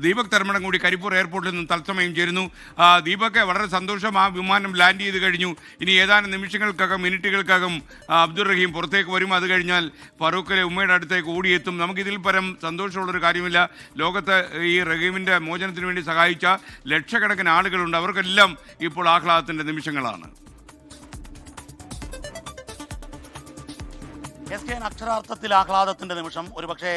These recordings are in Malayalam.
ദീപക് തർമ്മടം കൂടി കരിപ്പൂർ എയർപോർട്ടിൽ നിന്ന് തത്സമയം ചേരുന്നു. ദീപക്, വളരെ സന്തോഷം, ആ വിമാനം ലാൻഡ് ചെയ്ത് കഴിഞ്ഞു. ഇനി ഏതാനും നിമിഷങ്ങൾക്കകം, മിനിറ്റുകൾക്കകം അബ്ദുൾ റഹീം പുറത്തേക്ക് വരും. അത് കഴിഞ്ഞാൽ ഫറൂഖിലെ ഉമ്മയുടെ അടുത്തേക്ക് ഓടിയെത്തും. നമുക്കിതിൽ പരം സന്തോഷമുള്ളൊരു കാര്യമില്ല. ലോകത്ത് ഈ റഹീമിൻ്റെ മോചനത്തിന് വേണ്ടി സഹായിച്ച ലക്ഷക്കണക്കിന് ആളുകളുണ്ട്. അവർക്കെല്ലാം ഇപ്പോൾ ആഹ്ലാദത്തിൻ്റെ നിമിഷങ്ങളാണ്. അക്ഷരാർത്ഥത്തിൽ ആഹ്ലാദത്തിൻ്റെ നിമിഷം. ഒരുപക്ഷെ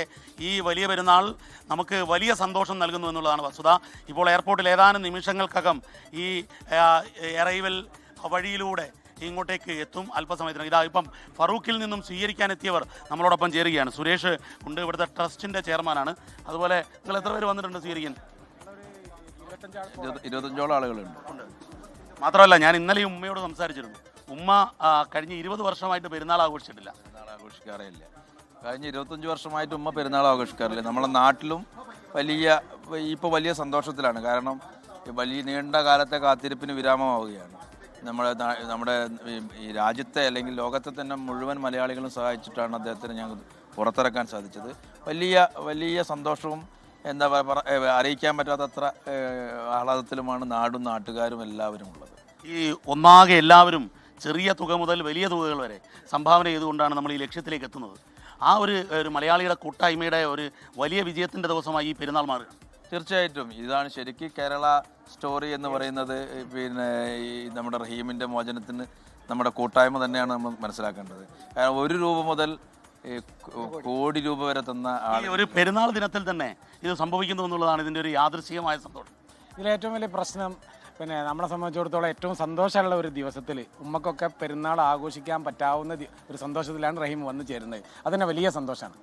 ഈ വലിയ പെരുന്നാൾ നമുക്ക് വലിയ സന്തോഷം നൽകുന്നു എന്നുള്ളതാണ് വസ്തുത. ഇപ്പോൾ എയർപോർട്ടിൽ ഏതാനും നിമിഷങ്ങൾക്കകം ഈ അറൈവൽ വഴിയിലൂടെ ഇങ്ങോട്ടേക്ക് എത്തും. അല്പസമയത്തിന് ഇതാ ഇപ്പം ഫറൂഖിൽ നിന്നും സ്വീകരിക്കാനെത്തിയവർ നമ്മളോടൊപ്പം ചേരുകയാണ്. സുരേഷ് ഉണ്ട്, ഇവിടുത്തെ ട്രസ്റ്റിൻ്റെ ചെയർമാനാണ്. അതുപോലെ നിങ്ങൾ എത്ര പേര് വന്നിട്ടുണ്ട് സ്വീകരിക്കാൻ? 25ഓളം ആളുകളുണ്ട്. മാത്രമല്ല, ഞാൻ ഇന്നലെയും ഉമ്മയോട് സംസാരിച്ചിരുന്നു. ഉമ്മ കഴിഞ്ഞ 20 വർഷമായിട്ട് പെരുന്നാൾ ആഘോഷിച്ചിട്ടില്ല. ആഘോഷിക്കാറില്ല. കഴിഞ്ഞ 25 വർഷമായിട്ട് ഉമ്മ പെരുന്നാൾ ആഘോഷിക്കാറില്ല. നമ്മളെ നാട്ടിലും ഇപ്പോൾ വലിയ സന്തോഷത്തിലാണ്. കാരണം വലിയ നീണ്ട കാലത്തെ കാത്തിരിപ്പിന് വിരാമമാവുകയാണ്. നമ്മുടെ ഈ രാജ്യത്തെ അല്ലെങ്കിൽ ലോകത്തെ തന്നെ മുഴുവൻ മലയാളികളും സഹായിച്ചിട്ടാണ് അദ്ദേഹത്തിന് ഞങ്ങൾ പുറത്തിറക്കാൻ സാധിച്ചത്. വലിയ സന്തോഷവും എന്താ അറിയിക്കാൻ പറ്റാത്തത്ര ആഹ്ലാദത്തിലുമാണ് നാടും നാട്ടുകാരും എല്ലാവരും ഉള്ളത്. ഈ ഒന്നാകെ എല്ലാവരും ചെറിയ തുക മുതൽ വലിയ തുകകൾ വരെ സംഭാവന ചെയ്തുകൊണ്ടാണ് നമ്മൾ ഈ ലക്ഷ്യത്തിലേക്ക് എത്തുന്നത്. ആ ഒരു മലയാളിയുടെ കൂട്ടായ്മയുടെ ഒരു വലിയ വിജയത്തിൻ്റെ ദിവസമായി ഈ പെരുന്നാൾ മാറുക. തീർച്ചയായിട്ടും ഇതാണ് ശരിക്കും കേരള സ്റ്റോറി എന്ന് പറയുന്നത്. ഈ നമ്മുടെ റഹീമിൻ്റെ മോചനത്തിന് നമ്മുടെ കൂട്ടായ്മ തന്നെയാണ് നമ്മൾ മനസ്സിലാക്കേണ്ടത്. കാരണം 1 രൂപ മുതൽ കോടി രൂപ വരെ തന്ന ഒരു പെരുന്നാൾ ദിനത്തിൽ തന്നെ ഇത് സംഭവിക്കുന്നു എന്നുള്ളതാണ് ഇതിൻ്റെ ഒരു യാദൃശ്ചികമായ സന്തോഷം. ഇതിലേറ്റവും വലിയ പ്രശ്നം നമ്മളെ സംബന്ധിച്ചിടത്തോളം ഏറ്റവും സന്തോഷമുള്ള ഒരു ദിവസത്തിൽ ഉമ്മക്കൊക്കെ പെരുന്നാൾ ആഘോഷിക്കാൻ പറ്റാവുന്ന ഒരു സന്തോഷത്തിലാണ് റഹീം വന്നു ചേരുന്നത്. അതിന് വലിയ സന്തോഷമാണ്.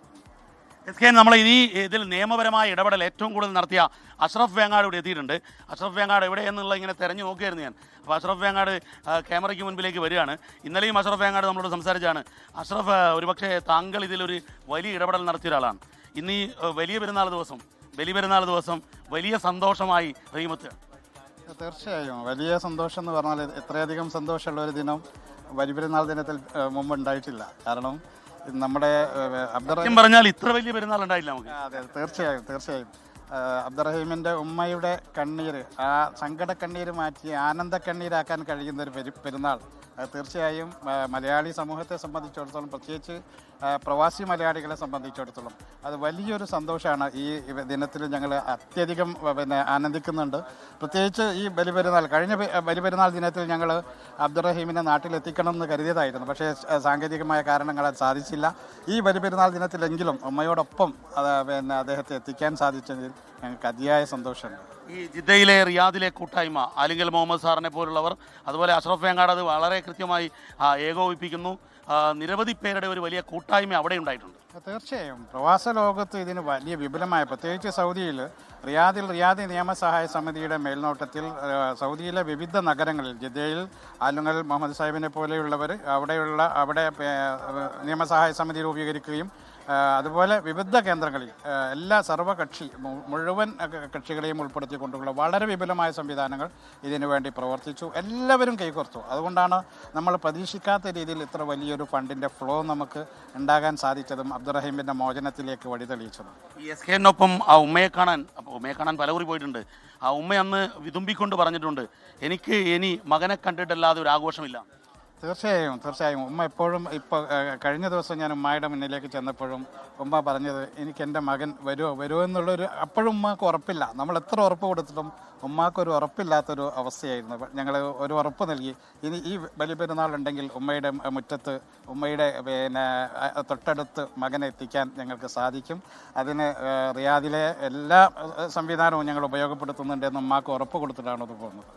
നമ്മൾ ഇതിൽ നിയമപരമായ ഇടപെടൽ ഏറ്റവും കൂടുതൽ നടത്തിയ അഷ്റഫ് വേങ്ങാട് ഇവിടെ എത്തിയിട്ടുണ്ട്. അഷ്റഫ് വേങ്ങാട് എവിടെയെന്നുള്ള ഇങ്ങനെ തെരഞ്ഞു നോക്കിയായിരുന്നു ഞാൻ. അപ്പോൾ അഷ്റഫ് വേങ്ങാട് ക്യാമറയ്ക്ക് മുൻപിലേക്ക് വരികയാണ്. ഇന്നലെയും അഷ്റഫ് വേങ്ങാട് നമ്മളോട് സംസാരിച്ചാണ്. അഷ്റഫ്, ഒരുപക്ഷെ താങ്കൾ ഇതിലൊരു വലിയ ഇടപെടൽ നടത്തിയ ഒരാളാണ്. ഇന്ന് ഈ വലിയ പെരുന്നാൾ ദിവസം വലിയ സന്തോഷമായി റഹീമത്ത്. തീർച്ചയായും വലിയ സന്തോഷം എന്ന് പറഞ്ഞാൽ എത്രയധികം സന്തോഷമുള്ള ഒരു ദിനം വലിയ പെരുന്നാൾ ദിനത്തിൽ മുമ്പ് ഉണ്ടായിട്ടില്ല. കാരണം നമ്മുടെ പറഞ്ഞാൽ ഇത്ര വലിയ പെരുന്നാൾ ഉണ്ടായില്ല നമുക്ക്. അതെ, തീർച്ചയായും അബ്ദുറഹീമിൻ്റെ ഉമ്മയുടെ കണ്ണീര്, ആ സങ്കട കണ്ണീര് മാറ്റി ആനന്ദ കണ്ണീരാക്കാൻ കഴിയുന്ന ഒരു പെരുന്നാൾ തീർച്ചയായും മലയാളി സമൂഹത്തെ സംബന്ധിച്ചിടത്തോളം, പ്രത്യേകിച്ച് പ്രവാസി മലയാളികളെ സംബന്ധിച്ചിടത്തോളം അത് വലിയൊരു സന്തോഷമാണ്. ഈ ദിനത്തിൽ ഞങ്ങൾ അത്യധികം ആനന്ദിക്കുന്നുണ്ട്. പ്രത്യേകിച്ച് ഈ കഴിഞ്ഞ ബലിപെരുന്നാൾ ദിനത്തിൽ ഞങ്ങൾ അബ്ദുറഹീമിനെ നാട്ടിലെത്തിക്കണം എന്ന് കരുതിയതായിരുന്നു. പക്ഷേ സാങ്കേതികമായ കാരണങ്ങളാൽ സാധിച്ചില്ല. ഈ ബലിപെരുന്നാൾ ദിനത്തിലെങ്കിലും ഉമ്മയോടൊപ്പം അദ്ദേഹത്തെ എത്തിക്കാൻ സാധിച്ചതിൽ ഞങ്ങൾക്ക് അതിയായ സന്തോഷമുണ്ട്. ഈ ജിദ്ദയിലെ റിയാദിലെ കൂട്ടായ്മ, ആലിംഗൽ മുഹമ്മദ് സാറിനെ പോലുള്ളവർ, അതുപോലെ അഷ്റഫ് വേങ്ങാട് അത് വളരെ കൃത്യമായി ഏകോപിപ്പിക്കുന്നു. നിരവധി പേരുടെ ഒരു വലിയ കൂട്ടായ്മ അവിടെ ഉണ്ടായിട്ടുണ്ട്. തീർച്ചയായും പ്രവാസ ലോകത്ത് ഇതിന് വലിയ വിപുലമായ, പ്രത്യേകിച്ച് സൗദിയിൽ റിയാദ് നിയമസഹായ സമിതിയുടെ മേൽനോട്ടത്തിൽ സൗദിയിലെ വിവിധ നഗരങ്ങളിൽ, ജിദ്ദയിൽ ആലുങ്ങൽ മുഹമ്മദ് സാഹിബിനെ പോലെയുള്ളവർ അവിടെ നിയമസഹായ സമിതി രൂപീകരിക്കുകയും അതുപോലെ വിവിധ കേന്ദ്രങ്ങളിൽ എല്ലാ മുഴുവൻ കക്ഷികളെയും ഉൾപ്പെടുത്തിക്കൊണ്ടുള്ള വളരെ വിപുലമായ സംവിധാനങ്ങൾ ഇതിനു വേണ്ടി പ്രവർത്തിച്ചു. എല്ലാവരും കൈകോർത്തു. അതുകൊണ്ടാണ് നമ്മൾ പ്രതീക്ഷിക്കാത്ത രീതിയിൽ ഇത്ര വലിയൊരു ഫണ്ടിൻ്റെ ഫ്ലോ നമുക്ക് ഉണ്ടാകാൻ സാധിച്ചതും അബ്ദുറഹീമിൻ്റെ മോചനത്തിലേക്ക് വഴി തെളിയിച്ചതും. എസ്കേനൊപ്പം ആ ഉമ്മയെ കാണാൻ പലകുറി പോയിട്ടുണ്ട്. ആ ഉമ്മ അന്ന് വിതുമ്പിക്കൊണ്ട് പറഞ്ഞിട്ടുണ്ട്, എനിക്ക് ഇനി മകനെ കണ്ടിട്ടല്ലാതെ ഒരു ആഘോഷമില്ല. തീർച്ചയായും ഉമ്മ എപ്പോഴും കഴിഞ്ഞ ദിവസം ഞാൻ ഉമ്മയുടെ മുന്നിലേക്ക് ചെന്നപ്പോഴും ഉമ്മ പറഞ്ഞത്, എനിക്ക് എൻ്റെ മകൻ വരുമോ എന്നുള്ളൊരു, അപ്പോഴും ഉമ്മക്ക് ഉറപ്പില്ല. നമ്മൾ എത്ര ഉറപ്പ് കൊടുത്തിട്ടും ഉമ്മാക്കൊരു ഉറപ്പില്ലാത്തൊരു അവസ്ഥയായിരുന്നു. ഞങ്ങൾ ഒരു ഉറപ്പ് നൽകി, ഇനി ഈ ബലിപെരുന്നാളുണ്ടെങ്കിൽ ഉമ്മയുടെ മുറ്റത്ത്, ഉമ്മയുടെ തൊട്ടടുത്ത് മകനെ എത്തിക്കാൻ ഞങ്ങൾക്ക് സാധിക്കും. അതിന് റിയാദിലെ എല്ലാ സംവിധാനവും ഞങ്ങൾ ഉപയോഗപ്പെടുത്തുന്നുണ്ടെന്ന് ഉമ്മാക്ക് ഉറപ്പ് കൊടുത്തിട്ടാണ് അത് പോകുന്നത്.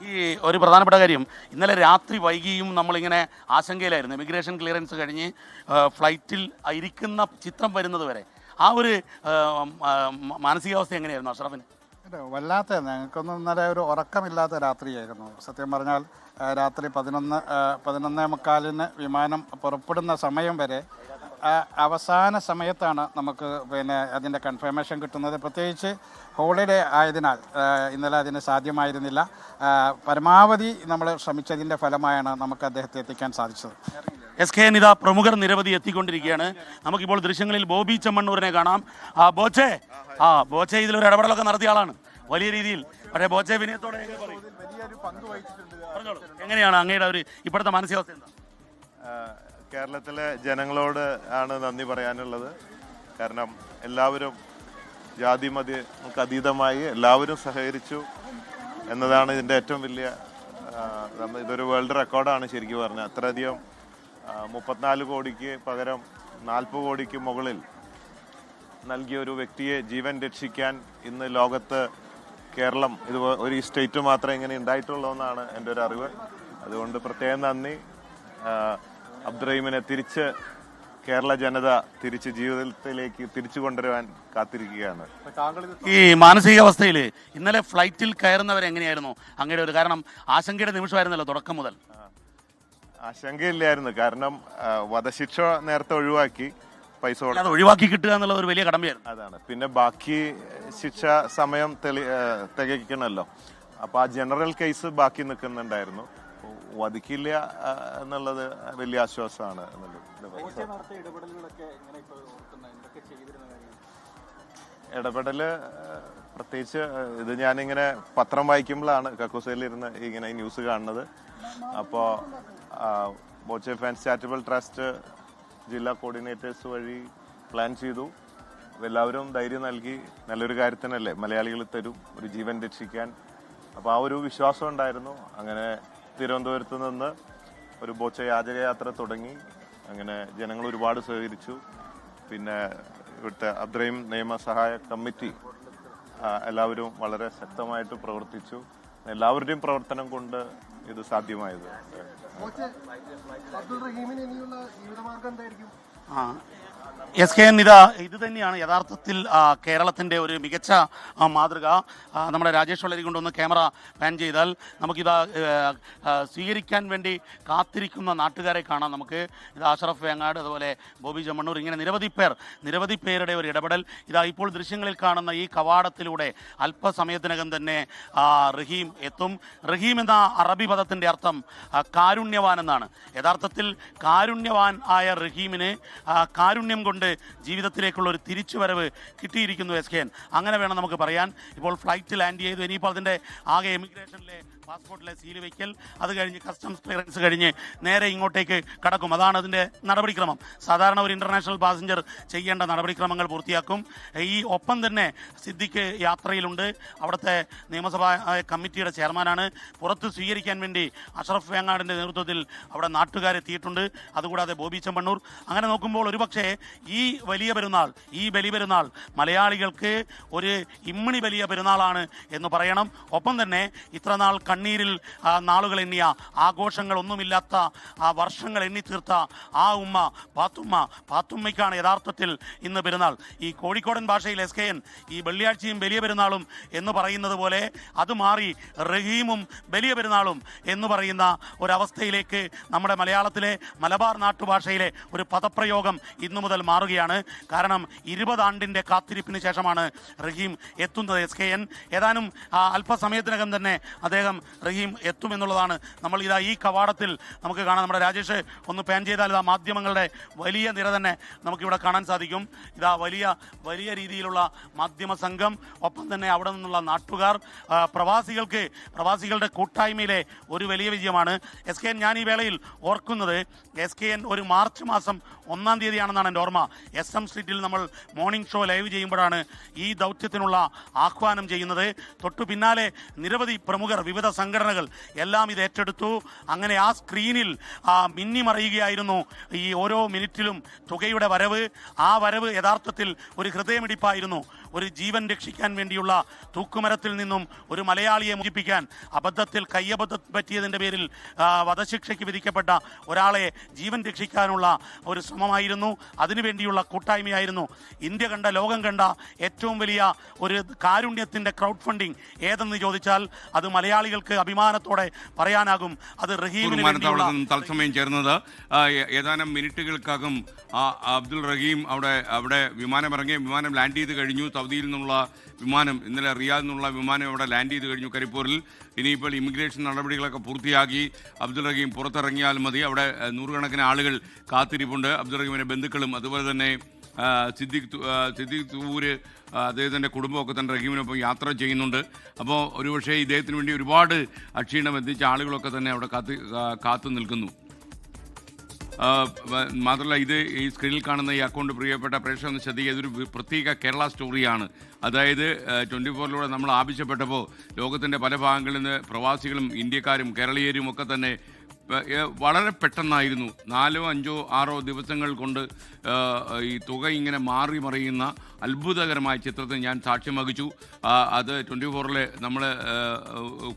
ഈ ഒരു പ്രധാനപ്പെട്ട കാര്യം, ഇന്നലെ രാത്രി വൈകിയും നമ്മളിങ്ങനെ ആശങ്കയിലായിരുന്നു. ഇമിഗ്രേഷൻ ക്ലിയറൻസ് കഴിഞ്ഞ് ഫ്ലൈറ്റിൽ ഇരിക്കുന്ന ചിത്രം വരുന്നത് വരെ ആ ഒരു മാനസികാവസ്ഥ എങ്ങനെയായിരുന്നു അഷ്റഫിന്? വല്ലാത്ത, ഞങ്ങൾക്കൊന്നും ഇന്നലെ ഒരു ഉറക്കമില്ലാത്ത രാത്രിയായിരുന്നു. സത്യം പറഞ്ഞാൽ രാത്രി 11:45 വിമാനം പുറപ്പെടുന്ന സമയം വരെ അവസാന സമയത്താണ് നമുക്ക് അതിൻ്റെ കൺഫർമേഷൻ കിട്ടുന്നത്. പ്രത്യേകിച്ച് ഹോളിഡേ ആയതിനാൽ ഇന്നലെ അതിന് സാധ്യമായിരുന്നില്ല. പരമാവധി നമ്മൾ ശ്രമിച്ചതിൻ്റെ ഫലമായാണ് നമുക്ക് അദ്ദേഹത്തെ എത്തിക്കാൻ സാധിച്ചത്. SKN ഇതാ പ്രമുഖർ നിരവധി എത്തിക്കൊണ്ടിരിക്കുകയാണ്. നമുക്കിപ്പോൾ ദൃശ്യങ്ങളിൽ ബോബി ചെമ്മണ്ണൂരിനെ കാണാം. ബോച്ചെ, ആ ബോച്ചെ ഇതിലൊരു ഇടപെടലൊക്കെ നടത്തിയ ആളാണ് വലിയ രീതിയിൽ. പക്ഷേ ബോച്ചെ വിനയത്തോടെ പറഞ്ഞോളൂ, എങ്ങനെയാണ് അങ്ങയുടെ ഒരു ഇപ്പോഴത്തെ മാനസികാവസ്ഥ എന്താ? കേരളത്തിലെ ജനങ്ങളോട് ആണ് നന്ദി പറയാനുള്ളത്. കാരണം എല്ലാവരും ജാതി മതങ്ങൾക്ക് അതീതമായി എല്ലാവരും സഹകരിച്ചു എന്നതാണ് ഇതിൻ്റെ ഏറ്റവും വലിയ ഇതൊരു വേൾഡ് റെക്കോർഡാണ് ശരിക്കും പറഞ്ഞാൽ. അത്രയധികം 34 കോടിക്ക് പകരം 40 കോടിക്ക് മുകളിൽ നൽകിയ ഒരു വ്യക്തിയെ ജീവൻ രക്ഷിക്കാൻ ഇന്ന് ലോകത്ത് കേരളം ഇത് ഒരു സ്റ്റേറ്റ് മാത്രമേ ഇങ്ങനെ ഉണ്ടായിട്ടുള്ളൂ എന്നാണ് എൻ്റെ ഒരു അറിവ്. അതുകൊണ്ട് പ്രത്യേകം നന്ദി. അബ്ദുറഹീമിനെ തിരിച്ച് കേരള ജനത തിരിച്ച് ജീവിതത്തിലേക്ക് തിരിച്ചു കൊണ്ടുവരുവാൻ കാത്തിരിക്കുകയാണ്. ഈ മാനസികാവസ്ഥയിൽ ഇന്നലെ ഫ്ലൈറ്റിൽ കയറുന്നവരെങ്ങനെയായിരുന്നു അങ്ങയുടെ ഒരു, കാരണം ആശങ്കയുടെ നിമിഷമായിരുന്നല്ലോ തുടക്കം മുതൽ? ആശങ്കയില്ലായിരുന്നു, കാരണം വധശിക്ഷ നേരത്തെ ഒഴിവാക്കി പൈസ അത് ഒഴിവാക്കി കിട്ടുക എന്നുള്ള ഒരു വലിയ കടമയായിരുന്നു. അതാണ്. പിന്നെ ബാക്കി ശിക്ഷ സമയം തികയ്ക്കണമല്ലോ. അപ്പോൾ ആ ജനറൽ കേസ് ബാക്കി നിൽക്കുന്നുണ്ടായിരുന്നു. വധിക്കില്ല എന്നുള്ളത് വലിയ ആശ്വാസമാണ്. ഇടപെടല് പ്രത്യേകിച്ച് ഇത് ഞാനിങ്ങനെ പത്രം വായിക്കുമ്പോഴാണ് കക്കൂസയിലിരുന്ന് ഇങ്ങനെ ഈ ന്യൂസ് കാണുന്നത്. അപ്പോൾ ബോച്ചെ ഫാൻസ് ചാരിറ്റബിൾ ട്രസ്റ്റ് ജില്ലാ കോർഡിനേറ്റേഴ്സ് വഴി പ്ലാൻ ചെയ്തു. എല്ലാവരും ധൈര്യം നൽകി, നല്ലൊരു കാര്യത്തിനല്ലേ മലയാളികൾ തരും ഒരു ജീവൻ രക്ഷിക്കാൻ. അപ്പോൾ ആ ഒരു വിശ്വാസം ഉണ്ടായിരുന്നു. അങ്ങനെ തിരുവനന്തപുരത്ത് നിന്ന് ഒരു ബോച്ചെ യാചകയാത്ര തുടങ്ങി. അങ്ങനെ ജനങ്ങൾ ഒരുപാട് സഹകരിച്ചു. പിന്നെ ഇവിടുത്തെ അബ്ദുറഹീം നിയമസഹായ കമ്മിറ്റി എല്ലാവരും വളരെ ശക്തമായിട്ട് പ്രവർത്തിച്ചു. എല്ലാവരുടെയും പ്രവർത്തനം കൊണ്ട് ഇത് സാധ്യമായത്. SKN ഇത് തന്നെയാണ് യഥാർത്ഥത്തിൽ കേരളത്തിൻ്റെ ഒരു മികച്ച മാതൃക. നമ്മുടെ രാജേഷ് വള്ളരി കൊണ്ടൊന്ന് ക്യാമറ പാൻ ചെയ്താൽ നമുക്കിതാ സ്വീകരിക്കാൻ വേണ്ടി കാത്തിരിക്കുന്ന നാട്ടുകാരെ കാണാം. നമുക്ക് ഇത് അഷ്റഫ് വേങ്ങാട്, അതുപോലെ ബോബി ചെമ്മണ്ണൂർ, ഇങ്ങനെ നിരവധി പേരുടെ ഒരു ഇടപെടൽ. ഇതാ ഇപ്പോൾ ദൃശ്യങ്ങളിൽ കാണുന്ന ഈ കവാടത്തിലൂടെ അല്പസമയത്തിനകം തന്നെ റഹീം എത്തും. റഹീം എന്ന അറബി പദത്തിൻ്റെ അർത്ഥം കാരുണ്യവാൻ എന്നാണ്. യഥാർത്ഥത്തിൽ കാരുണ്യവാൻ ആയ റഹീമിന് കാരുണ്യം കൊണ്ട് ജീവിതത്തിലേക്കുള്ള ഒരു തിരിച്ചുവരവ് കിട്ടിയിരിക്കുന്നു SKN. അങ്ങനെ വേണം നമുക്ക് പറയാൻ. ഇപ്പോൾ ഫ്ലൈറ്റ് ലാൻഡ് ചെയ്തു. ഇനിയിപ്പോൾ അതിൻ്റെ ആകെ എമിഗ്രേഷനിലെ പാസ്പോർട്ടിലെ സീൽ വയ്ക്കൽ, അത് കഴിഞ്ഞ് കസ്റ്റംസ് ക്ലിയറൻസ് കഴിഞ്ഞ് നേരെ ഇങ്ങോട്ടേക്ക് കടക്കും. അതാണ് അതിൻ്റെ നടപടിക്രമം. സാധാരണ ഒരു ഇൻ്റർനാഷണൽ പാസഞ്ചർ ചെയ്യേണ്ട നടപടിക്രമങ്ങൾ പൂർത്തിയാക്കും. ഈ ഒപ്പം തന്നെ സിദ്ദിഖ് യാത്രയിലുണ്ട്. അവിടുത്തെ നിയമസഭാ കമ്മിറ്റിയുടെ ചെയർമാനാണ്. പുറത്ത് സ്വീകരിക്കാൻ വേണ്ടി അഷ്റഫ് വേങ്ങാടിൻ്റെ നേതൃത്വത്തിൽ അവിടെ നാട്ടുകാരെത്തിയിട്ടുണ്ട്. അതുകൂടാതെ ബോബി ചെമ്മണ്ണൂർ. അങ്ങനെ നോക്കുമ്പോൾ ഒരുപക്ഷെ ഈ വലിയ പെരുന്നാൾ, ഈ ബലിപെരുന്നാൾ മലയാളികൾക്ക് ഒരു ഇമ്മിണി വലിയ പെരുന്നാളാണ് എന്ന് പറയണം. ഒപ്പം തന്നെ ഇത്രനാൾ കണ്ണീരിൽ നാളുകൾ എണ്ണിയ, ആഘോഷങ്ങളൊന്നുമില്ലാത്ത വർഷങ്ങൾ എണ്ണിത്തീർത്ത ആ ഉമ്മ പാത്തുമ്മയ്ക്കാണ് യഥാർത്ഥത്തിൽ ഇന്ന് പെരുന്നാൾ. ഈ കോഴിക്കോടൻ ഭാഷയിൽ SKN ഈ വെള്ളിയാഴ്ചയും വലിയ പെരുന്നാളും എന്ന് പറയുന്നത് പോലെ അത് മാറി റഹീമും വലിയ പെരുന്നാളും എന്ന് പറയുന്ന ഒരവസ്ഥയിലേക്ക് നമ്മുടെ മലയാളത്തിലെ മലബാർ നാട്ടുഭാഷയിലെ ഒരു പദപ്രയോഗം ഇന്നു മുതൽ മാറുകയാണ്. കാരണം 20 ആണ്ടിൻ്റെ കാത്തിരിപ്പിന് ശേഷമാണ് റഹീം എത്തുന്നത്. SKN ഏതാനും അല്പസമയത്തിനകം തന്നെ അദ്ദേഹം റഹീം എത്തുമെന്നുള്ളതാണ് നമ്മൾ ഇതാ ഈ കവാടത്തിൽ നമുക്ക് കാണാം. നമ്മുടെ രാജേഷ് ഒന്ന് പാൻ ചെയ്താൽ ഇതാ മാധ്യമങ്ങളുടെ വലിയ നിര തന്നെ നമുക്കിവിടെ കാണാൻ സാധിക്കും. ഇതാ വലിയ രീതിയിലുള്ള മാധ്യമ സംഘം, ഒപ്പം തന്നെ അവിടെ നിന്നുള്ള നാട്ടുകാർ, പ്രവാസികളുടെ കൂട്ടായ്മയിലെ ഒരു വലിയ വിജയമാണ്. SKN ഞാൻ ഈ വേളയിൽ ഓർക്കുന്നത്, SKN ഒരു മാർച്ച് മാസം 1-ാം തീയതിയാണെന്നാണ് എൻ്റെ ഓർമ്മ. SM സ്ട്രീറ്റിൽ നമ്മൾ മോർണിംഗ് ഷോ ലൈവ് ചെയ്യുമ്പോഴാണ് ഈ ദൗത്യത്തിനുള്ള ആഹ്വാനം ചെയ്യുന്നത്. തൊട്ടു പിന്നാലെ നിരവധി പ്രമുഖർ, വിവിധ സംഘടനകൾ എല്ലാം ഇത് ഏറ്റെടുത്തു. അങ്ങനെ ആ സ്ക്രീനിൽ മിന്നിമറിയുകയായിരുന്നു ഈ ഓരോ മിനിറ്റിലും തുകയുടെ വരവ്. ആ വരവ് യഥാർത്ഥത്തിൽ ഒരു ഹൃദയമിടിപ്പായിരുന്നു. ഒരു ജീവൻ രക്ഷിക്കാൻ വേണ്ടിയുള്ള തൂക്കുമരത്തിൽ നിന്നും ഒരു മലയാളിയെ മോചിപ്പിക്കാൻ അബദ്ധത്തിൽ കയ്യബദ്ധം പറ്റിയതിൻ്റെ പേരിൽ വധശിക്ഷയ്ക്ക് വിധിക്കപ്പെട്ട ഒരാളെ ജീവൻ രക്ഷിക്കാനുള്ള ഒരു ശ്രമമായിരുന്നു. അതിനുവേണ്ടിയുള്ള കൂട്ടായ്മയായിരുന്നു. ഇന്ത്യ കണ്ട, ലോകം കണ്ട ഏറ്റവും വലിയ ഒരു കാരുണ്യത്തിൻ്റെ ക്രൗഡ് ഫണ്ടിങ് ഏതെന്ന് ചോദിച്ചാൽ അത് മലയാളികൾക്ക് അഭിമാനത്തോടെ പറയാനാകും. അത് റഹീമിന് തത്സമയം ചേർന്നത് ഏതാനും മിനിറ്റുകൾക്കകം അബ്ദുൾ റഹീം അവിടെ വിമാനം ലാൻഡ് ചെയ്ത് കഴിഞ്ഞു. സൗദിയിൽ നിന്നുള്ള വിമാനം, ഇന്നലെ റിയാദിൽ നിന്നുള്ള വിമാനം അവിടെ ലാൻഡ് ചെയ്ത് കഴിഞ്ഞു കരിപ്പൂരിൽ. ഇനിയിപ്പോൾ ഇമിഗ്രേഷൻ നടപടികളൊക്കെ പൂർത്തിയാക്കി അബ്ദുൾ റഹീം പുറത്തിറങ്ങിയാൽ മതി. അവിടെ നൂറുകണക്കിന് ആളുകൾ കാത്തിരിപ്പുണ്ട്. അബ്ദുൾ റഹീമിൻ്റെ ബന്ധുക്കളും അതുപോലെ തന്നെ സിദ്ദിഖ് തൂര് അദ്ദേഹത്തിൻ്റെ കുടുംബമൊക്കെ തന്നെ റഹീമിനൊപ്പം യാത്ര ചെയ്യുന്നുണ്ട്. അപ്പോൾ ഒരുപക്ഷെ ഇദ്ദേഹത്തിന് വേണ്ടി ഒരുപാട് അക്ഷീണം എത്തിച്ച ആളുകളൊക്കെ തന്നെ അവിടെ കാത്തു നിൽക്കുന്നു. മാത്രമല്ല ഈ സ്ക്രീനിൽ കാണുന്ന ഈ അക്കൗണ്ട് പ്രിയപ്പെട്ട പ്രേക്ഷകർ ശ്രദ്ധിക്കുക, ഇതൊരു പ്രത്യേക കേരള സ്റ്റോറിയാണ്. അതായത് 24 നമ്മൾ ആവശ്യപ്പെട്ടപ്പോൾ ലോകത്തിൻ്റെ പല ഭാഗങ്ങളിൽ നിന്ന് പ്രവാസികളും ഇന്ത്യക്കാരും കേരളീയരും ഒക്കെ തന്നെ വളരെ പെട്ടെന്നായിരുന്നു 4, 5, 6 ദിവസങ്ങൾ കൊണ്ട് ഈ തുക ഇങ്ങനെ മാറി മറിയുന്ന അത്ഭുതകരമായ ചിത്രത്തിന് ഞാൻ സാക്ഷ്യം വഹിച്ചു. അത് 24-ലെ നമ്മൾ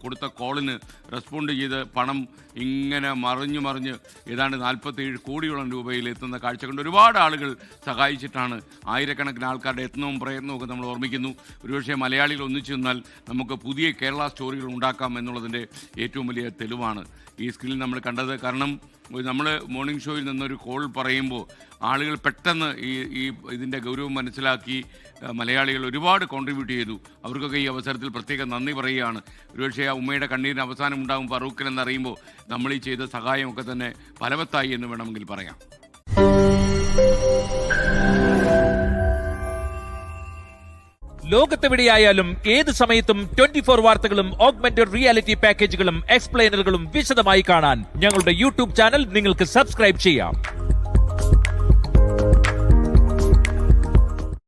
കൊടുത്ത കോളിന് റെസ്പോണ്ട് ചെയ്ത് പണം ഇങ്ങനെ മറിഞ്ഞ് ഏതാണ്ട് 47 കോടിയോളം രൂപയിൽ എത്തുന്ന കാഴ്ച കൊണ്ട് ഒരുപാട് ആളുകൾ സഹായിച്ചിട്ടാണ് ആയിരക്കണക്കിന് ആൾക്കാരുടെ യത്നവും പ്രയത്നവും ഒക്കെ നമ്മൾ ഓർമ്മിക്കുന്നു. ഒരുപക്ഷെ മലയാളികൾ ഒന്നിച്ചു നിന്നാൽ നമുക്ക് പുതിയ കേരള സ്റ്റോറികൾ ഉണ്ടാക്കാം എന്നുള്ളതിൻ്റെ ഏറ്റവും വലിയ തെളിവാണ് ഈ സ്ക്രീനിൽ നമ്മൾ കണ്ടത്. കാരണം നമ്മൾ മോർണിംഗ് ഷോയിൽ നിന്നൊരു കോൾ പറയുമ്പോൾ ആളുകൾ പെട്ടെന്ന് ഇതിൻ്റെ ഗൗരവം മനസ്സിലാക്കി മലയാളികൾ ഒരുപാട് കോൺട്രിബ്യൂട്ട് ചെയ്തു. അവർക്കൊക്കെ ഈ അവസരത്തിൽ പ്രത്യേകം നന്ദി പറയുകയാണ്. ഒരുപക്ഷെ ആ ഉമ്മയുടെ കണ്ണീരിന് അവസാനം ഉണ്ടാകും ഫറൂഖിൽ എന്നറിയുമ്പോൾ നമ്മൾ ഈ ചെയ്ത സഹായമൊക്കെ തന്നെ ഫലവത്തായി എന്ന് വേണമെങ്കിൽ പറയാം. ലോകത്തെവിടെയായാലും ഏത് സമയത്തും 24 വാർത്തകളും ഓഗ്മെന്റഡ് റിയാലിറ്റി പാക്കേജുകളും എക്സ്പ്ലെയിനറുകളും വിശദമായി കാണാൻ ഞങ്ങളുടെ യൂട്യൂബ് ചാനൽ നിങ്ങൾക്ക് സബ്സ്ക്രൈബ് ചെയ്യാം.